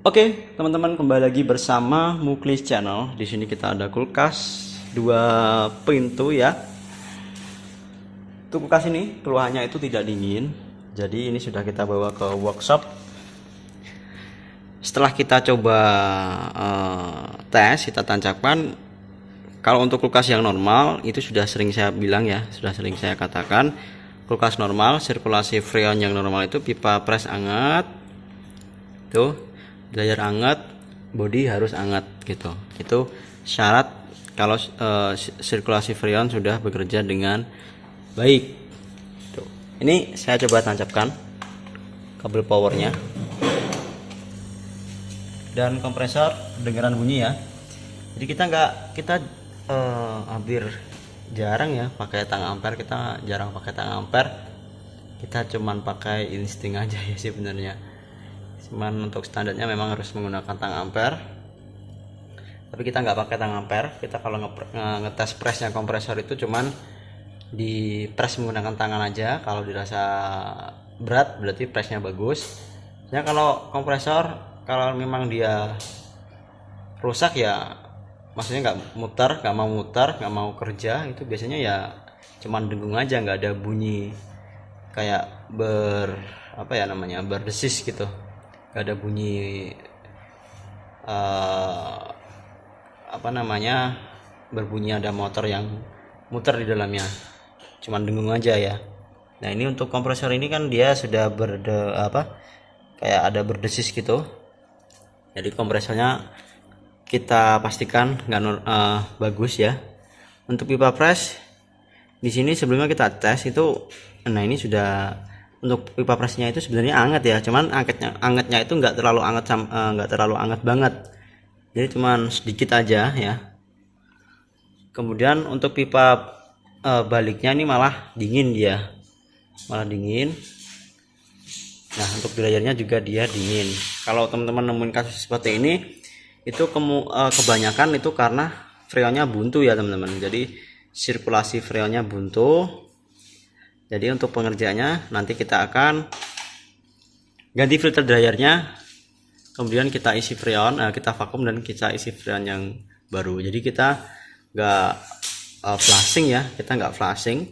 Oke, teman-teman, kembali lagi bersama Muklis Channel. Di sini kita ada kulkas 2 pintu ya. Untuk kulkas ini keluhannya itu tidak dingin. Jadi ini sudah kita bawa ke workshop. Setelah kita coba tes, kita tancapkan. Kalau untuk kulkas yang normal itu sudah sering saya bilang ya, sudah sering saya katakan, kulkas normal sirkulasi freon yang normal itu pipa pres hangat, tuh dryer hangat, body harus hangat gitu. Itu syarat kalau sirkulasi freon sudah bekerja dengan baik. Tuh. Ini saya coba tancapkan kabel powernya dan kompresor, dengaran bunyi ya. Jadi kita hampir jarang ya pakai tang ampere, kita jarang pakai tang ampere, kita cuman pakai insting aja ya sebenarnya. Cuman untuk standarnya memang harus menggunakan tang ampere, tapi kita nggak pakai tang ampere. Kita kalau ngetes presnya kompresor itu cuman di press menggunakan tangan aja. Kalau dirasa berat berarti presnya bagus ya. Kalau kompresor kalau memang dia rusak ya, maksudnya nggak mau kerja, itu biasanya ya cuman dengung aja, nggak ada bunyi kayak berdesis gitu, nggak ada bunyi berbunyi ada motor yang muter di dalamnya, cuman dengung aja ya. Nah ini untuk kompresor ini kan dia sudah kayak ada berdesis gitu, jadi kompresornya kita pastikan nggak bagus ya. Untuk pipa press di sini sebelumnya kita tes itu, nah ini sudah untuk pipa pressnya itu sebenarnya hangat ya, cuman hangatnya itu nggak terlalu hangat banget, jadi cuman sedikit aja ya. Kemudian untuk pipa baliknya ini malah dingin malah dingin. Nah untuk dryernya juga dia dingin. Kalau teman-teman nemuin kasus seperti ini, itu kebanyakan itu karena freonnya buntu ya teman-teman. Jadi sirkulasi freonnya buntu. Jadi untuk pengerjaannya nanti kita akan ganti filter dryernya, kemudian kita isi freon, kita vakum dan kita isi freon yang baru. Jadi kita nggak flushing ya, kita nggak flushing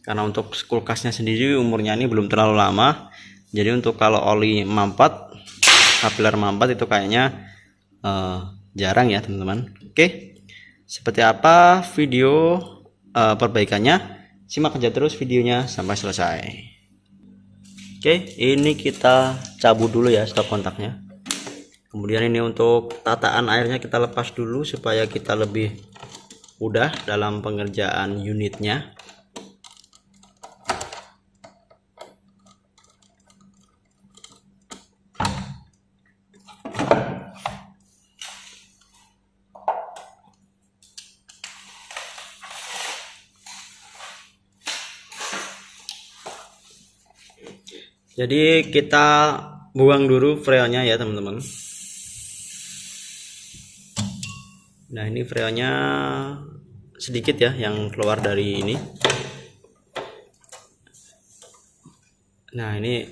karena untuk kulkasnya sendiri umurnya ini belum terlalu lama. Jadi untuk kalau oli mampet, kapiler mampet itu kayaknya jarang ya teman-teman. Oke, seperti apa video perbaikannya, simak aja terus videonya sampai selesai. Oke, ini kita cabut dulu ya stop kontaknya. Kemudian ini untuk tataan airnya kita lepas dulu supaya kita lebih mudah dalam pengerjaan unitnya. Jadi kita buang dulu freonnya ya teman-teman. Nah ini freonnya sedikit ya yang keluar dari ini. Nah ini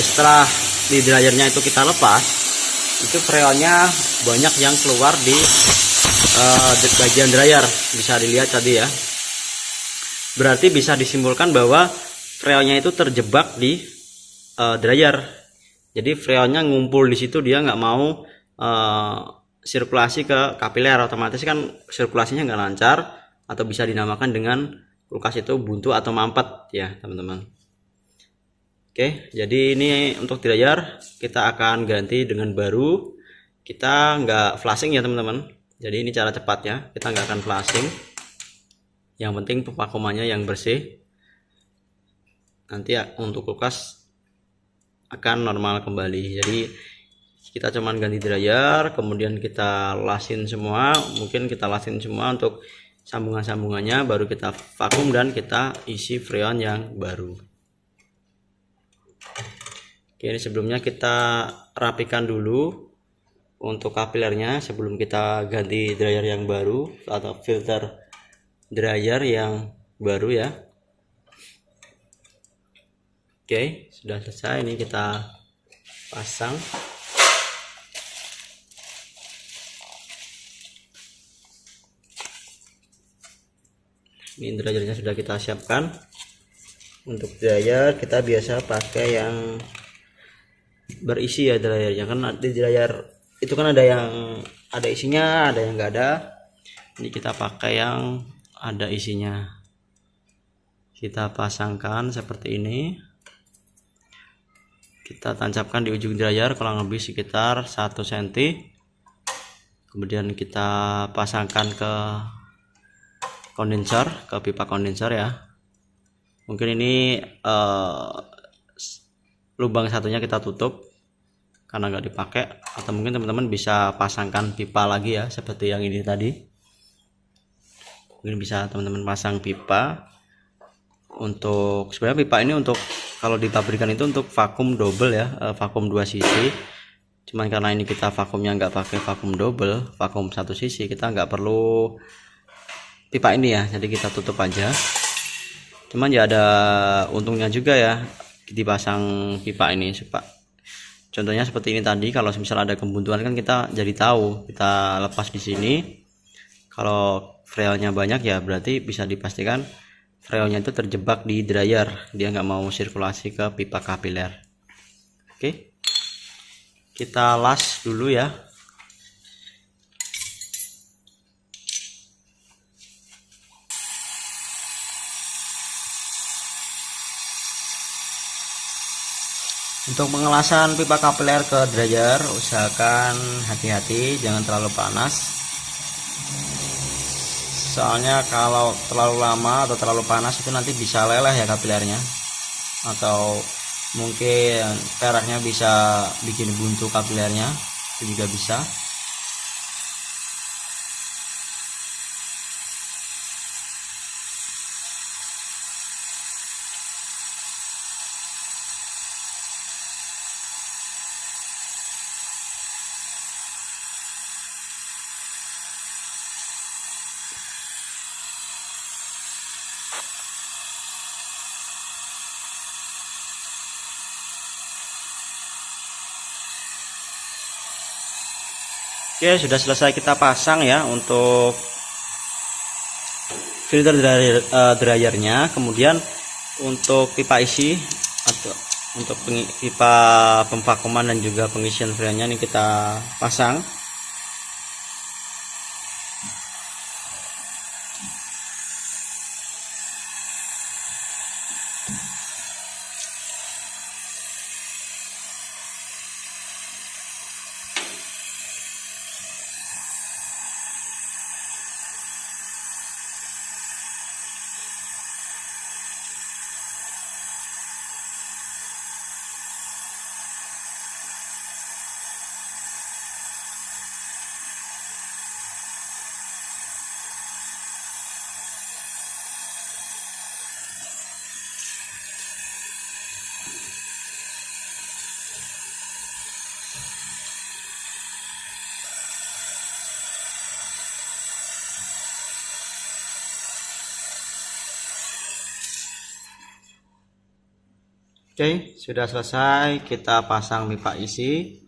setelah di dryernya itu kita lepas, itu freonnya banyak yang keluar di bagian dryer, bisa dilihat tadi ya. Berarti bisa disimpulkan bahwa freonnya itu terjebak di dryer. Jadi freonnya ngumpul di situ, dia nggak mau sirkulasi ke kapiler, otomatis kan sirkulasinya nggak lancar, atau bisa dinamakan dengan kulkas itu buntu atau mampet ya teman-teman. Oke, jadi ini untuk dryer kita akan ganti dengan baru. Kita nggak flushing ya teman-teman. Jadi ini cara cepatnya, kita nggak akan flushing. Yang penting pevakumannya yang bersih. Nanti ya, untuk kulkas akan normal kembali. Jadi kita cuman ganti dryer, kemudian kita lasin semua, mungkin kita lasin semua untuk sambungan-sambungannya, baru kita vakum dan kita isi freon yang baru. Oke, ini sebelumnya kita rapikan dulu untuk kapilernya sebelum kita ganti dryer yang baru atau filter dryer yang baru ya. Oke, sudah selesai. Ini kita pasang. Ini dryernya sudah kita siapkan. Untuk dryer kita biasa pakai yang berisi ya dryernya, kan di dryer itu kan ada yang ada isinya, ada yang enggak ada. Ini kita pakai yang ada isinya. Kita pasangkan seperti ini. Kita tancapkan di ujung dryer kurang lebih sekitar 1 cm. Kemudian kita pasangkan ke kondenser, ke pipa kondenser ya. Mungkin ini lubang satunya kita tutup karena nggak dipakai, atau mungkin teman-teman bisa pasangkan pipa lagi ya, seperti yang ini tadi. Mungkin bisa teman-teman pasang pipa. Untuk sebenarnya pipa ini untuk kalau di pabrikan itu untuk vakum double ya, vakum 2 sisi. Cuman karena ini kita vakumnya nggak pakai vakum double, vakum 1 sisi, kita nggak perlu pipa ini ya, jadi kita tutup aja. Cuman ya ada untungnya juga ya dipasang pipa ini, contohnya seperti ini tadi. Kalau misal ada kebuntuan kan kita jadi tahu, kita lepas di sini. Kalau freonnya banyak ya berarti bisa dipastikan freonnya itu terjebak di dryer, dia nggak mau sirkulasi ke pipa kapiler. Oke, kita las dulu ya. Untuk pengelasan pipa kapiler ke dryer, usahakan hati-hati, jangan terlalu panas. Soalnya kalau terlalu lama atau terlalu panas itu nanti bisa leleh ya kapilernya, atau mungkin peraknya bisa bikin buntu kapilernya, itu juga bisa. Oke, sudah selesai kita pasang ya untuk filter dryernya. Kemudian untuk pipa isi atau untuk pipa pemvakuman dan juga pengisian freonnya ini kita pasang. Oke, sudah selesai kita pasang pipa isi.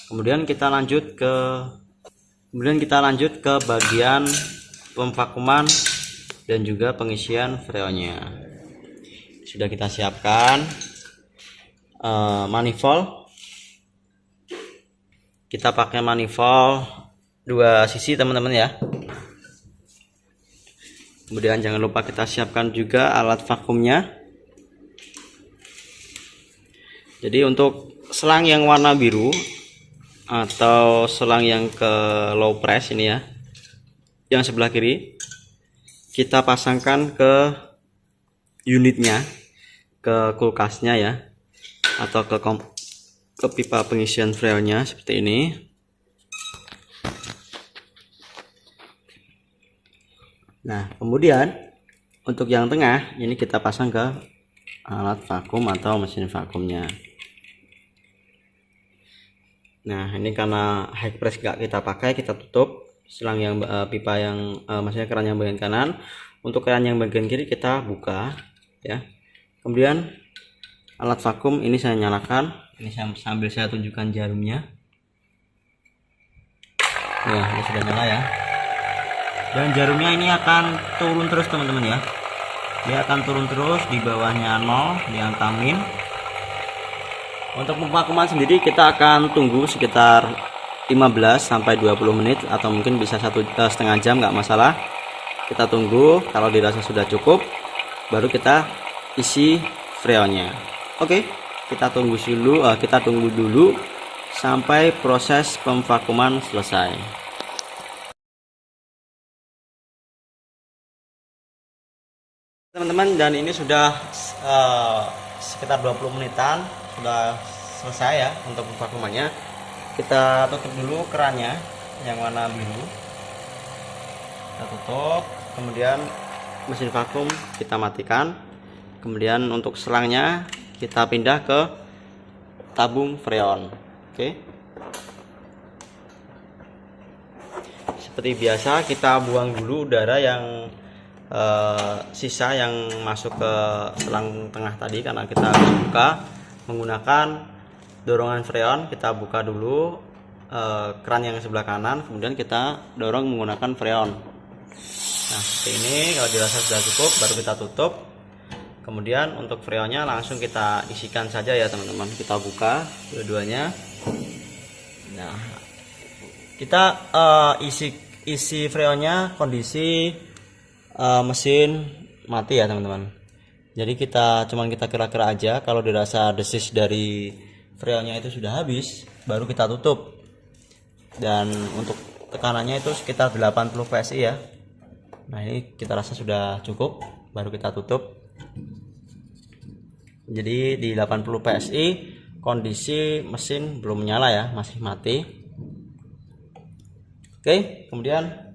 Kemudian kita lanjut ke bagian pemvakuman dan juga pengisian freonnya. Sudah kita siapkan manifold. Kita pakai manifold 2 sisi teman-teman ya. Kemudian jangan lupa kita siapkan juga alat vakumnya. Jadi untuk selang yang warna biru atau selang yang ke low press ini ya, yang sebelah kiri, kita pasangkan ke unitnya, ke kulkasnya ya, atau ke pipa pengisian freonnya seperti ini. Nah, kemudian untuk yang tengah ini kita pasang ke alat vakum atau mesin vakumnya. Nah, ini karena high press gak kita pakai, kita tutup selang yang pipa yang maksudnya keran yang bagian kanan. Untuk keran yang bagian kiri kita buka ya. Kemudian alat vakum ini saya nyalakan. Ini sambil saya tunjukkan jarumnya. Ya, ini sudah nyala ya. Dan jarumnya ini akan turun terus teman-teman ya. Dia akan turun terus, di bawahnya 0, di angka min. Untuk pemvakuman sendiri kita akan tunggu sekitar 15 sampai 20 menit atau mungkin bisa setengah jam, nggak masalah. Kita tunggu, kalau dirasa sudah cukup baru kita isi freonnya. Oke, kita tunggu dulu sampai proses pemvakuman selesai. Teman-teman, dan ini sudah sekitar 20 menitan sudah selesai ya untuk vakumannya. Kita tutup dulu kerannya yang warna biru, kita tutup, kemudian mesin vakum kita matikan, kemudian untuk selangnya kita pindah ke tabung freon. Oke, seperti biasa kita buang dulu udara yang sisa yang masuk ke selang tengah tadi, karena kita harus buka menggunakan dorongan freon. Kita buka dulu keran yang sebelah kanan, kemudian kita dorong menggunakan freon. Nah, seperti ini. Kalau dirasa sudah cukup baru kita tutup. Kemudian untuk freonnya langsung kita isikan saja ya teman-teman. Kita buka dua-duanya. Nah, kita isi freonnya kondisi mesin mati ya teman-teman. Jadi kita kira-kira aja. Kalau dirasa desis dari freonnya itu sudah habis, baru kita tutup. Dan untuk tekanannya itu sekitar 80 PSI ya. Nah, ini kita rasa sudah cukup, baru kita tutup. Jadi di 80 PSI kondisi mesin belum menyala ya, masih mati. Oke, kemudian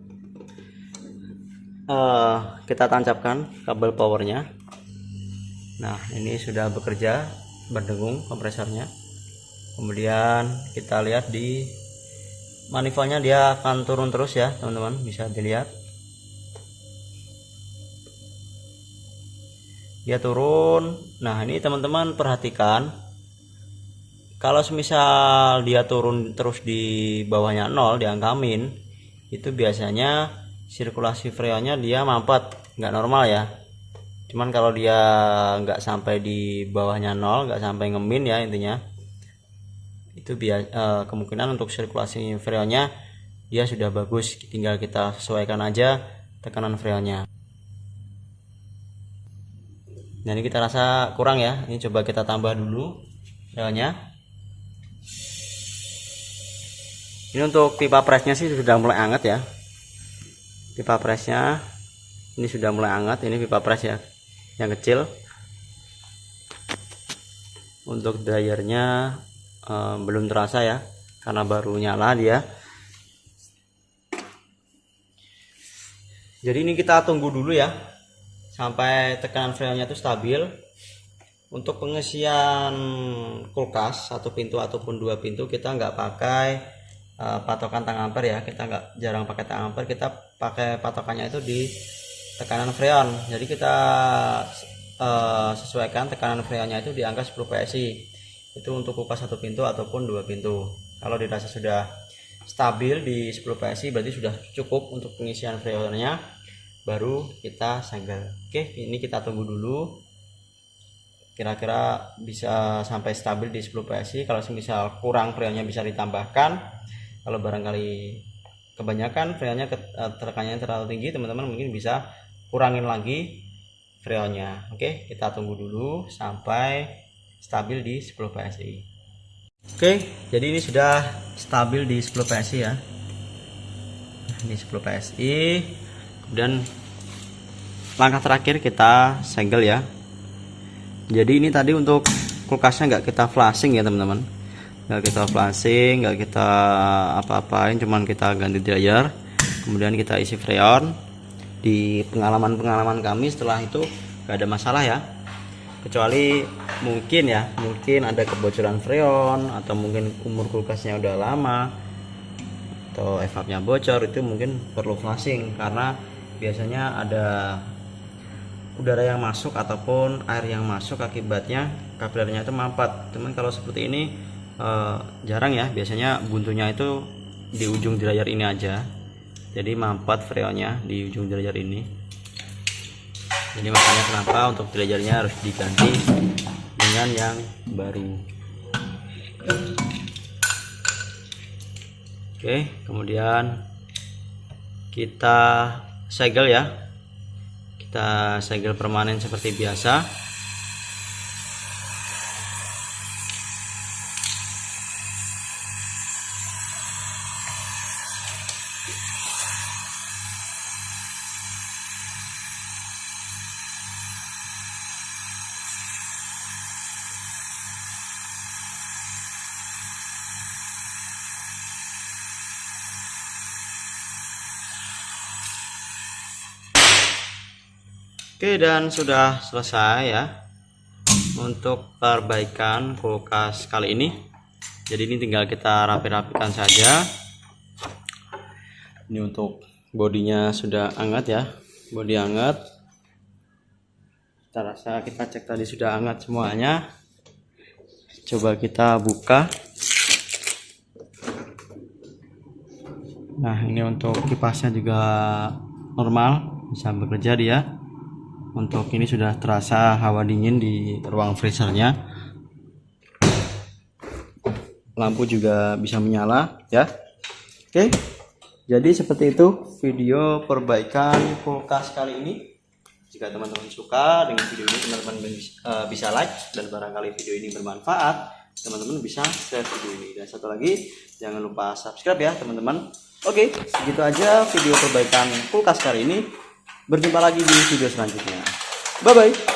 kita tancapkan kabel powernya. Nah, ini sudah bekerja, berdengung kompresornya. Kemudian kita lihat di manifoldnya, dia akan turun terus ya teman-teman, bisa dilihat dia turun. Nah, ini teman-teman perhatikan, kalau semisal dia turun terus di bawahnya 0, di angka min, itu biasanya sirkulasi freonnya dia mampet, nggak normal ya. Cuman kalau dia nggak sampai di bawahnya 0, nggak sampai ngemin ya, intinya itu kemungkinan untuk sirkulasi freonnya dia sudah bagus. Tinggal kita sesuaikan aja tekanan freonnya. Nah, ini kita rasa kurang ya, ini coba kita tambah dulu freonnya. Ini untuk pipa presnya sih sudah mulai hangat ya. Pipa presnya ini sudah mulai hangat. Ini pipa pres ya, yang kecil. Untuk dryernya belum terasa ya, karena baru nyala dia. Jadi ini kita tunggu dulu ya sampai tekanan freonnya itu stabil. Untuk pengisian kulkas satu pintu ataupun dua pintu kita nggak pakai patokan tang ampere ya. Kita jarang pakai tang ampere, kita pakai patokannya itu di tekanan freon. Jadi kita sesuaikan tekanan freonnya itu di angka 10 PSI. Itu untuk kulkas satu pintu ataupun dua pintu. Kalau dirasa sudah stabil di 10 PSI berarti sudah cukup untuk pengisian freonnya, baru kita segel. Oke, ini kita tunggu dulu, kira-kira bisa sampai stabil di 10 PSI. Kalau misal kurang freonnya bisa ditambahkan. Kalau barangkali kebanyakan freonnya tekanannya terlalu tinggi, teman-teman mungkin bisa kurangin lagi freonnya. Oke, kita tunggu dulu sampai stabil di 10 PSI. Oke, jadi ini sudah stabil di 10 PSI ya. Ini 10 PSI. Kemudian langkah terakhir kita segel ya. Jadi ini tadi untuk kulkasnya nggak kita flashing ya teman-teman, nggak kita flashing, nggak kita apa-apain, cuman kita ganti dryer, kemudian kita isi freon. Di pengalaman kami setelah itu nggak ada masalah ya, kecuali mungkin ada kebocoran freon, atau mungkin umur kulkasnya udah lama, atau evapnya bocor. Itu mungkin perlu flashing, karena biasanya ada udara yang masuk ataupun air yang masuk, akibatnya kapilernya itu mampet. Teman kalau seperti ini jarang ya, biasanya buntunya itu di ujung dryer ini aja, jadi mampet freonnya di ujung dryer ini. Jadi makanya kenapa untuk dryernya harus diganti dengan yang baru. Oke, kemudian kita segel ya, kita segel permanen seperti biasa. Oke, dan sudah selesai ya untuk perbaikan kulkas kali ini. Jadi ini tinggal kita rapi-rapikan saja. Ini untuk bodinya sudah hangat ya, bodi hangat. Kita rasa, kita cek tadi sudah hangat semuanya. Coba kita buka. Nah, ini untuk kipasnya juga normal, bisa bekerja dia. Untuk ini sudah terasa hawa dingin di ruang freezernya. Lampu juga bisa menyala ya. Oke, jadi seperti itu video perbaikan kulkas kali ini. Jika teman-teman suka dengan video ini, teman-teman bisa like, dan barangkali video ini bermanfaat, teman-teman bisa share video ini. Dan satu lagi, jangan lupa subscribe ya teman-teman. Oke, segitu aja video perbaikan kulkas kali ini. Berjumpa lagi di video selanjutnya. Bye bye.